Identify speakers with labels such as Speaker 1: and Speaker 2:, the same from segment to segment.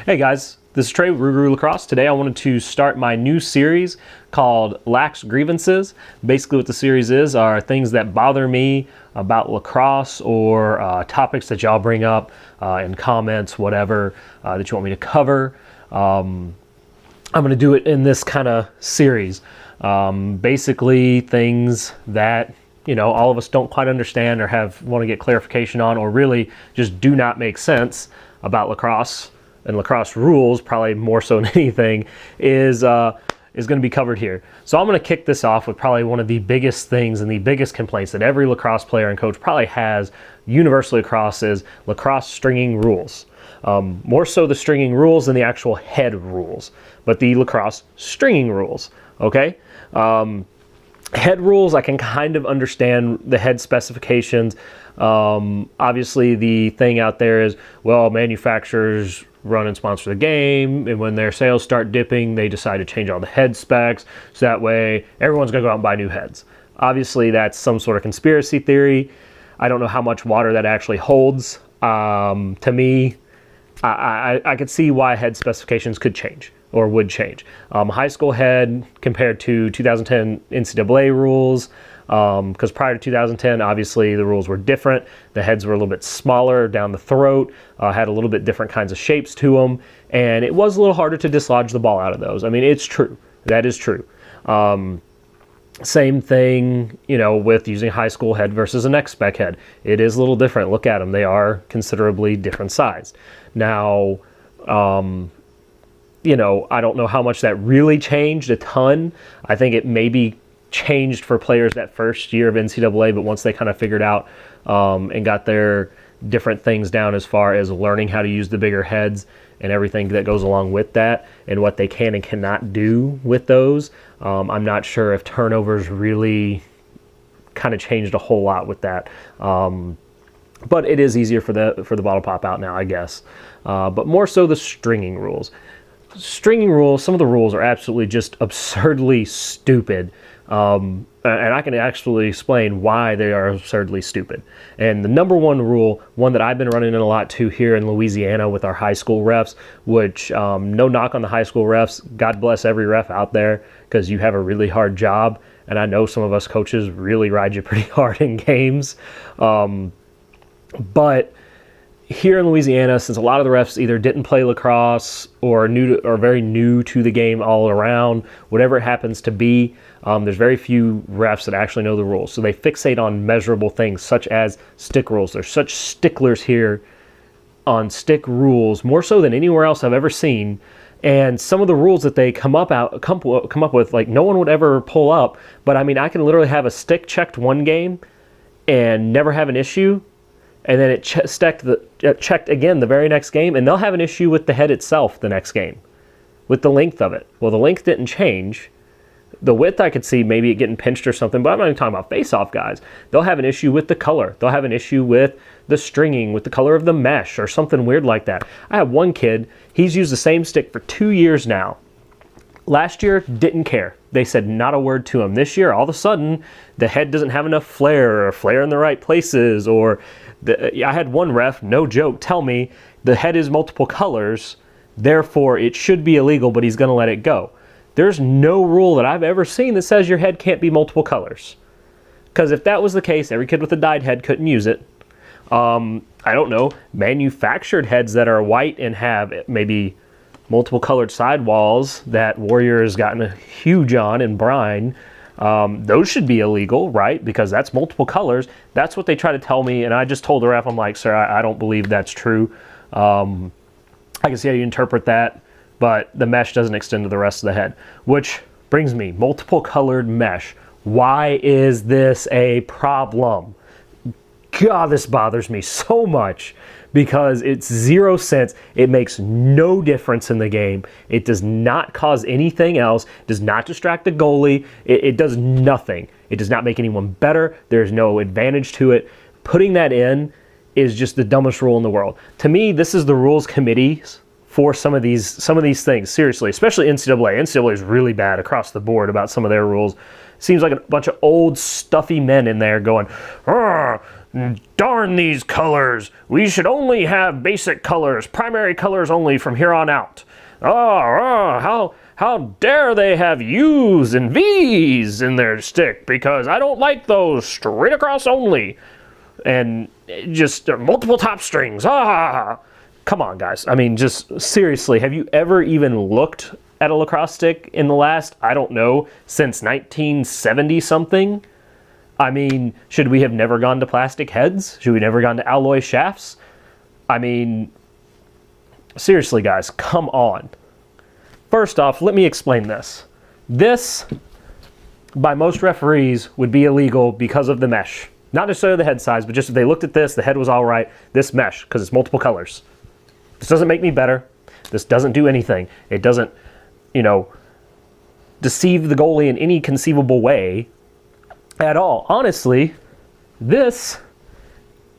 Speaker 1: Hey guys, this is Trey with Rougarou Lacrosse. Today I wanted to start my new series called Lax Grievances. Basically what the series is are things that bother me about lacrosse or topics that y'all bring up in comments, whatever that you want me to cover. I'm going to do it in this kind of series. Basically things that all of us don't quite understand or want to get clarification on, or really just do not make sense about lacrosse and lacrosse rules, probably more so than anything, is going to be covered here. So I'm going to kick this off with probably one of the biggest things and the biggest complaints that every lacrosse player and coach probably has universally across is lacrosse stringing rules. More so the stringing rules than the actual head rules, but the lacrosse stringing rules, okay? Head rules, I can kind of understand the head specifications. Obviously the thing out there is, well, manufacturers run and sponsor the game, and when their sales start dipping, they decide to change all the head specs, so that way everyone's gonna go out and buy new heads. Obviously that's some sort of conspiracy theory. I don't know how much water that actually holds. To me, I could see why head specifications could change or would change. High school head compared to 2010 NCAA rules, because prior to 2010, obviously the rules were different. The heads were a little bit smaller down the throat, had a little bit different kinds of shapes to them, and it was a little harder to dislodge the ball out of those. I mean, it's true. That is true. Same thing, with using high school head versus an X-Spec head. It is a little different. Look at them. They are considerably different sized. Now, I don't know how much that really changed a ton. I think it maybe changed for players that first year of NCAA, but once they kind of figured out and got their different things down as far as learning how to use the bigger heads and everything that goes along with that and what they can and cannot do with those, I'm not sure if turnovers really kind of changed a whole lot with that. But it is easier for the ball to pop out now, I guess. But more so the stringing rules. Stringing rules, some of the rules are absolutely just absurdly stupid. And I can actually explain why they are absurdly stupid. And the number one rule, one that I've been running in a lot too here in Louisiana with our high school refs, which no knock on the high school refs, God bless every ref out there, because you have a really hard job. And I know some of us coaches really ride you pretty hard in games. But here in Louisiana, since a lot of the refs either didn't play lacrosse or are very new to the game all around, whatever it happens to be, there's very few refs that actually know the rules. So they fixate on measurable things such as stick rules. There's such sticklers here on stick rules, more so than anywhere else I've ever seen. And some of the rules that they come up with, like no one would ever pull up. But I mean, I can literally have a stick checked one game and never have an issue. And then it checked again the very next game, and they'll have an issue with the head itself the next game, with the length of it. Well, the length didn't change. The width I could see maybe it getting pinched or something, but I'm not even talking about face-off guys. They'll have an issue with the color. They'll have an issue with the stringing, with the color of the mesh, or something weird like that. I have one kid, he's used the same stick for 2 years now. Last year, didn't care. They said not a word to him. This year, all of a sudden, the head doesn't have enough flare, or flare in the right places, or I had one ref, no joke, tell me the head is multiple colors, therefore it should be illegal, but he's going to let it go. There's no rule that I've ever seen that says your head can't be multiple colors. Because if that was the case, every kid with a dyed head couldn't use it. I don't know, manufactured heads that are white and have maybe multiple colored sidewalls that Warrior has gotten a huge on in brine, those should be illegal, right? Because that's multiple colors. That's what they try to tell me, and I just told the ref, I'm like, sir, I don't believe that's true. I can see how you interpret that, but the mesh doesn't extend to the rest of the head. Which brings me, multiple colored mesh. Why is this a problem? God, this bothers me so much because it's 0 cents. It makes no difference in the game. It does not cause anything else. It does not distract the goalie. It does nothing. It does not make anyone better. There's no advantage to it. Putting that in is just the dumbest rule in the world. To me, this is the rules committees for some of these things. Seriously, especially NCAA. NCAA is really bad across the board about some of their rules. Seems like a bunch of old stuffy men in there going, Darn these colors. We should only have basic colors, primary colors only from here on out. How dare they have U's and V's in their stick, because I don't like those, straight across only. And just multiple top strings. Come on, guys. I mean, just seriously, have you ever even looked at a lacrosse stick in the last, I don't know, since 1970 something? I mean, should we have never gone to plastic heads? Should we never gone to alloy shafts? I mean, seriously, guys, come on. First off, let me explain this. This, by most referees, would be illegal because of the mesh. Not necessarily the head size, but just if they looked at this, the head was all right, this mesh, because it's multiple colors. This doesn't make me better. This doesn't do anything. It doesn't, you know, deceive the goalie in any conceivable way at all. Honestly, this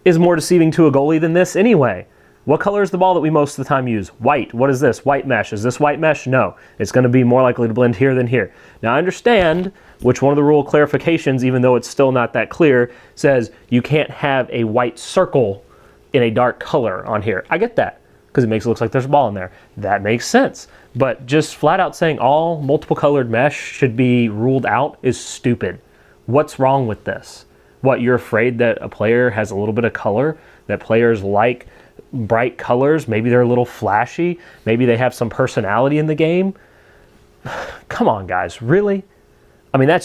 Speaker 1: is more deceiving to a goalie than this anyway. What color is the ball that we most of the time use? White. What is this? White mesh. Is this white mesh? No. It's going to be more likely to blend here than here. Now, I understand which one of the rule clarifications, even though it's still not that clear, says you can't have a white circle in a dark color on here. I get that, because it makes it look like there's a ball in there. That makes sense. But just flat out saying all multiple colored mesh should be ruled out is stupid. What's wrong with this? What, you're afraid that a player has a little bit of color? That players like bright colors? Maybe they're a little flashy? Maybe they have some personality in the game? Come on, guys, really? I mean, that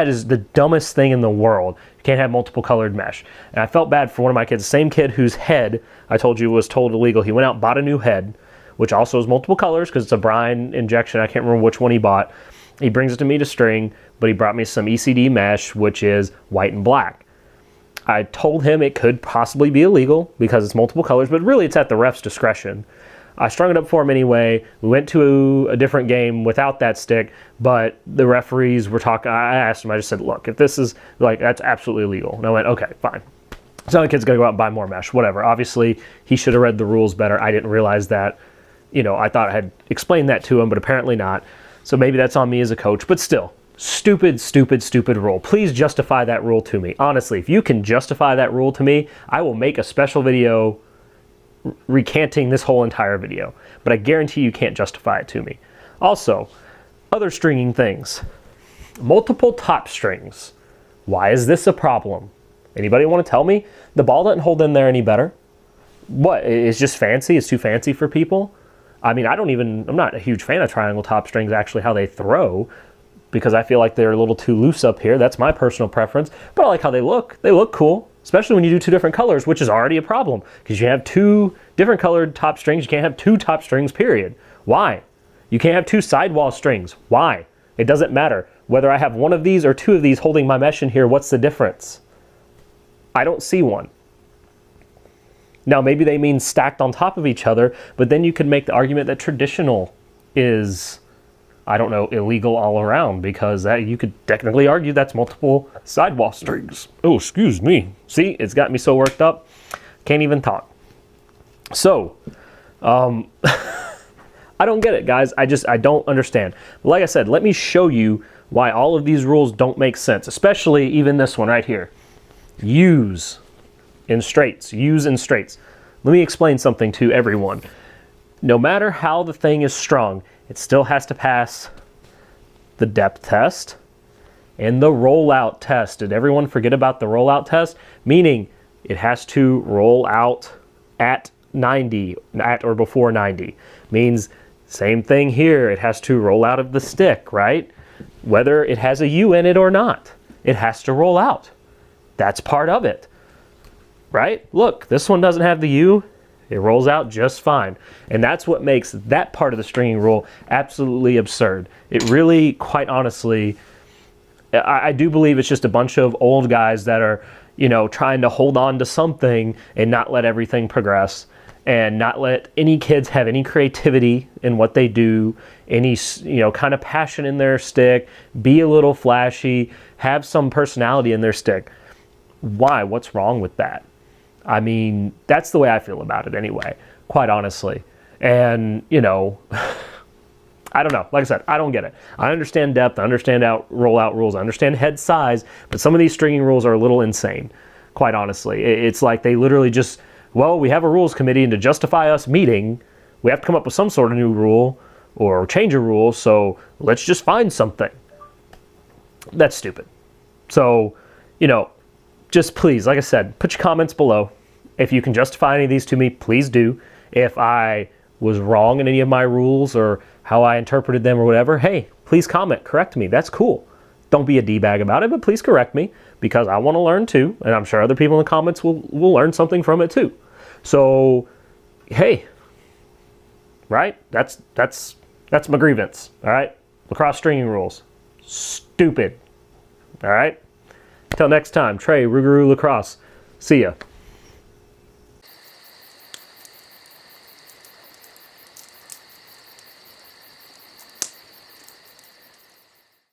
Speaker 1: is the dumbest thing in the world. You can't have multiple colored mesh. And I felt bad for one of my kids, the same kid whose head I told you was told illegal. He went out and bought a new head, which also is multiple colors because it's a brine injection. I can't remember which one he bought. He brings it to me to string, but he brought me some ECD mesh, which is white and black. I told him it could possibly be illegal because it's multiple colors, but really it's at the ref's discretion. I strung it up for him anyway. We went to a different game without that stick, but the referees were talking. I asked him, I just said, look, if this is, like, that's absolutely illegal. And I went, okay, fine. So the kid's going to go out and buy more mesh, whatever. Obviously, he should have read the rules better. I didn't realize that. You know, I thought I had explained that to him, but apparently not. So maybe that's on me as a coach, but still. Stupid, stupid, stupid rule. Please justify that rule to me. Honestly, if you can justify that rule to me, I will make a special video recanting this whole entire video. But I guarantee you can't justify it to me. Also, other stringing things. Multiple top strings. Why is this a problem? Anybody want to tell me? The ball doesn't hold in there any better. What? It's just fancy? It's too fancy for people? I mean, I'm not a huge fan of triangle top strings, actually, how they throw, because I feel like they're a little too loose up here. That's my personal preference. But I like how they look. They look cool, especially when you do two different colors, which is already a problem, because you have two different colored top strings. You can't have two top strings, period. Why? You can't have two sidewall strings. Why? It doesn't matter. Whether I have one of these or two of these holding my mesh in here, what's the difference? I don't see one. Now, maybe they mean stacked on top of each other, but then you could make the argument that traditional is, I don't know, illegal all around, because you could technically argue that's multiple sidewall strings. Oh, excuse me. See, it's got me so worked up, can't even talk. So, I don't get it, guys. I don't understand. Like I said, let me show you why all of these rules don't make sense, especially even this one right here. Use in straights. Use in straights. Let me explain something to everyone. No matter how the thing is strung, it still has to pass the depth test and the rollout test. Did everyone forget about the rollout test? Meaning it has to roll out at 90, at or before 90. Means same thing here. It has to roll out of the stick, right? Whether it has a U in it or not, it has to roll out. That's part of it, right? Look, this one doesn't have the U. It rolls out just fine. And that's what makes that part of the stringing rule absolutely absurd. It really, quite honestly, I do believe it's just a bunch of old guys that are, you know, trying to hold on to something and not let everything progress, and not let any kids have any creativity in what they do, any, you know, kind of passion in their stick, be a little flashy, have some personality in their stick. Why? What's wrong with that? I mean, that's the way I feel about it anyway, quite honestly. And, you know, I don't know. Like I said, I don't get it. I understand depth. I understand rollout rules. I understand head size. But some of these stringing rules are a little insane. quite honestly. It's like they literally just, well, we have a rules committee, and to justify us meeting, we have to come up with some sort of new rule or change a rule, so let's just find something. That's stupid. So, you know, just please, like I said, put your comments below. If you can justify any of these to me, please do. If I was wrong in any of my rules or how I interpreted them or whatever, hey, please comment, correct me. That's cool. Don't be a D-bag about it, but please correct me, because I want to learn too, and I'm sure other people in the comments will learn something from it too. So, hey, right? That's my grievance, all right? Lacrosse stringing rules. Stupid. All right? Till next time, Trey, Rougarou, Lacrosse. See ya.